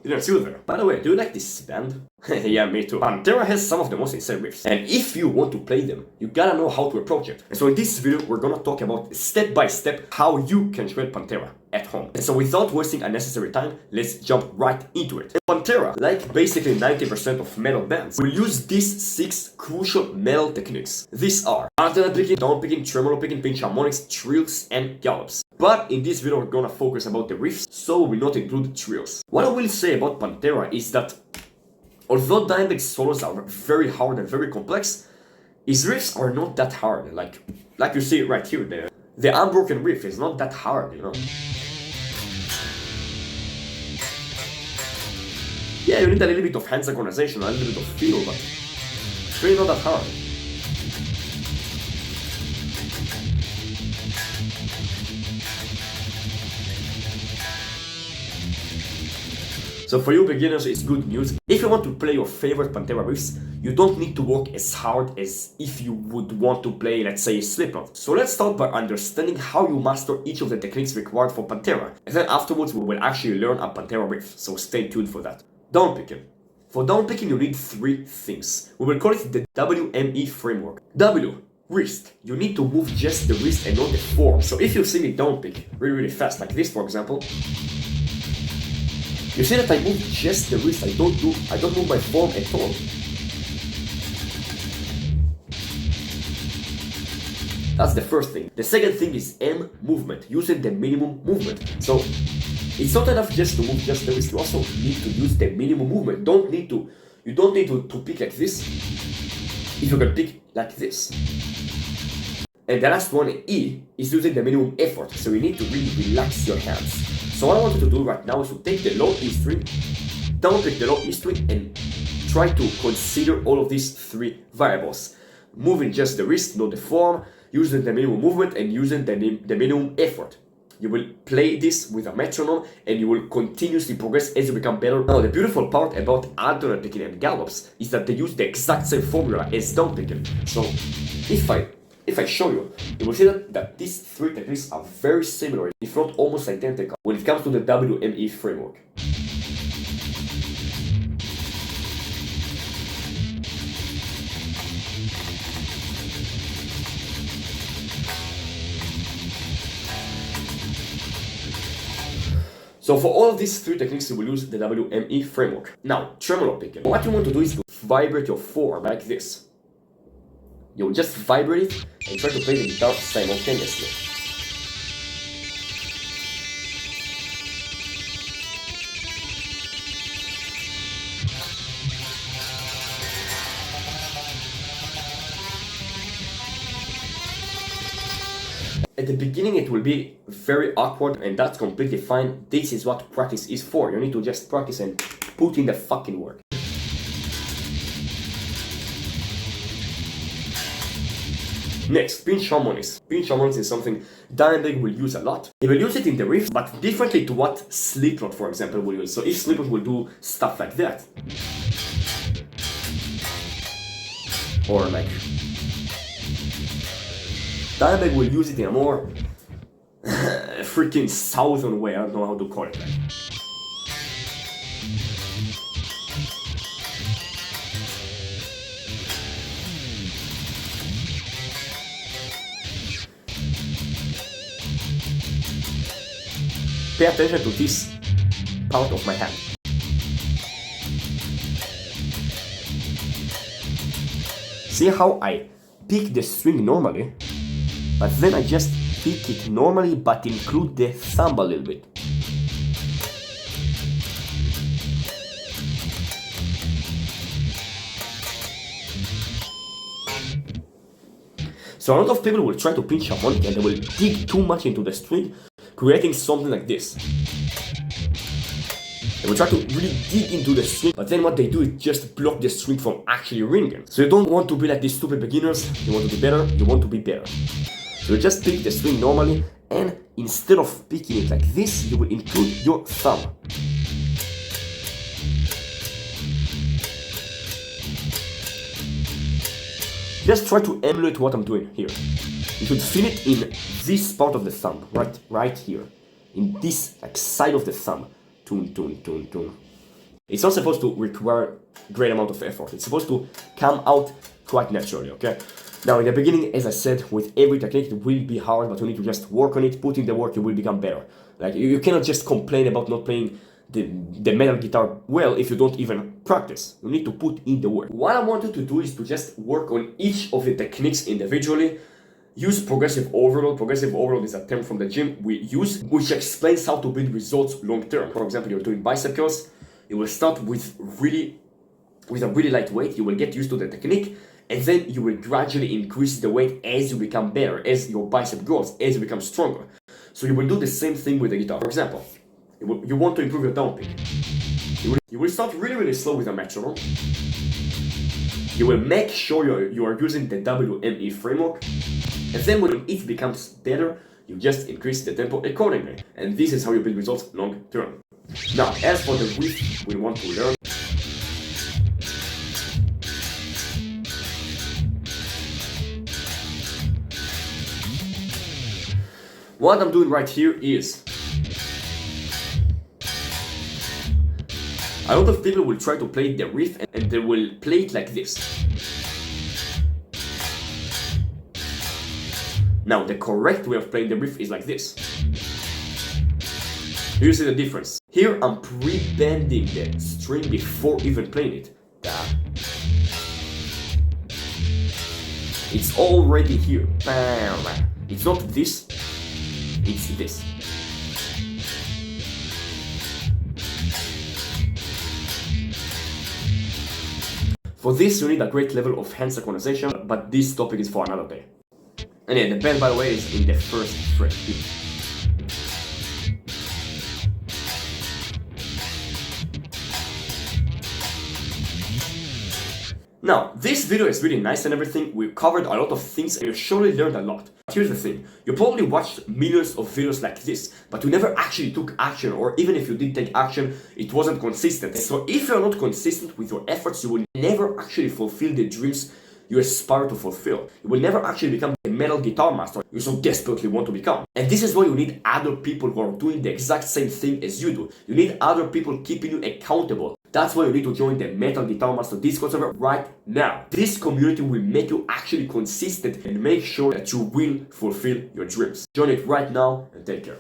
Didn't see you there. By the way, do you like this band? Yeah, me too. Pantera has some of the most insane riffs. And if you want to play them, you gotta know how to approach it. And so in this video, we're gonna talk about step by step how you can shred Pantera at home. And so without wasting unnecessary time, let's jump right into it. And Pantera, like basically 90% of metal bands, will use these 6 crucial metal techniques. These are alternate picking, down picking, tremolo picking, pinch harmonics, trills, and gallops. But in this video, we're gonna focus about the riffs, so we will not include trills. What I will say about Pantera is that although Dimebag's solos are very hard and very complex, his riffs are not that hard. Like you see right here, the unbroken riff is not that hard, you know. Yeah, you need a little bit of hand synchronization, a little bit of feel, but it's really not that hard. So for you beginners, it's good news. If you want to play your favorite Pantera riffs, you don't need to work as hard as if you would want to play, let's say, Slipknot. So let's start by understanding how you master each of the techniques required for Pantera. And then afterwards, we will actually learn a Pantera riff, so stay tuned for that. Down picking. For down picking, you need 3 things. We will call it the WME framework. W. Wrist. You need to move just the wrist and not the forearm. So if you see me down pick really fast, like this for example, you see that I move just the wrist, I don't move my forearm at all. That's the first thing. The second thing is M movement, using the minimum movement. So it's not enough just to move just the wrist, you also need to use the minimum movement. You don't need to pick like this if you can pick like this. And the last one, E, is using the minimum effort, so you need to really relax your hands. So what I want you to do right now is to take the low E string, down pick the low E string, and try to consider all of these 3 variables. Moving just the wrist, not the forearm, using the minimum movement, and using the minimum effort. You will play this with a metronome, and you will continuously progress as you become better. Now, the beautiful part about alternate picking and gallops is that they use the exact same formula as down picking. So if I show you, you will see that these 3 techniques are very similar, if not almost identical, when it comes to the WME framework. So for all of these 3 techniques, you will use the WME framework. Now, tremolo picking. What you want to do is to vibrate your forearm like this. You'll just vibrate it and try to play the guitar simultaneously. At the beginning it will be very awkward, and that's completely fine. This is what practice is for. You need to just practice and put in the fucking work. Next, pinch harmonics. Pinch harmonics is something Dimebag will use a lot. He will use it in the riff, but differently to what Slipknot, for example, will use. So if Slipknot will do stuff like that, or like, Dimebag will use it in a more freaking southern way. I don't know how to call it. Like. Pay attention to this part of my hand. See how I pick the string normally, but then I just pick it normally but include the thumb a little bit. So a lot of people will try to pinch harmonic and they will dig too much into the string, creating something like this. They will try to really dig into the string, but then what they do is just block the string from actually ringing. So you don't want to be like these stupid beginners, you want to be better, you want to be better. So you just pick the string normally, and instead of picking it like this, you will include your thumb. Just try to emulate what I'm doing here. You should feel it in this part of the thumb, right here. In this side of the thumb. Tune, tune, tune, tune. It's not supposed to require great amount of effort. It's supposed to come out quite naturally, okay? Now, in the beginning, as I said, with every technique, it will be hard, but you need to just work on it, put in the work, you will become better. Like, you cannot just complain about not playing the metal guitar well if you don't even practice. You need to put in the work. What I want you to do is to just work on each of the techniques individually. Use progressive overload. Progressive overload is a term from the gym we use, which explains how to build results long term. For example, you're doing bicep curls. You will start with a really light weight. You will get used to the technique, and then you will gradually increase the weight as you become better, as your bicep grows, as you become stronger. So you will do the same thing with the guitar. For example, you want to improve your down pick. You will start really slow with a metronome. You will make sure you are using the WME framework, and then when it becomes better, you just increase the tempo accordingly. And this is how you build results long term. Now, as for the riff we want to learn, what I'm doing right here is, a lot of people will try to play the riff and they will play it like this. Now, the correct way of playing the riff is like this. Here you see the difference. Here I'm pre-bending the string before even playing it. It's already here. It's not this, it's this. For this you need a great level of hand synchronization, but this topic is for another day. And yeah, the bend, by the way, is in the first fret here. Now, this video is really nice and everything. We covered a lot of things and you surely learned a lot. But here's the thing, you probably watched millions of videos like this, but you never actually took action, or even if you did take action, it wasn't consistent. So if you're not consistent with your efforts, you will never actually fulfill the dreams you aspire to fulfill. You will never actually become the metal guitar master you so desperately want to become. And this is why you need other people who are doing the exact same thing as you do. You need other people keeping you accountable. That's why you need to join the Metal Guitar Master Discord server right now. This community will make you actually consistent and make sure that you will fulfill your dreams. Join it right now and take care.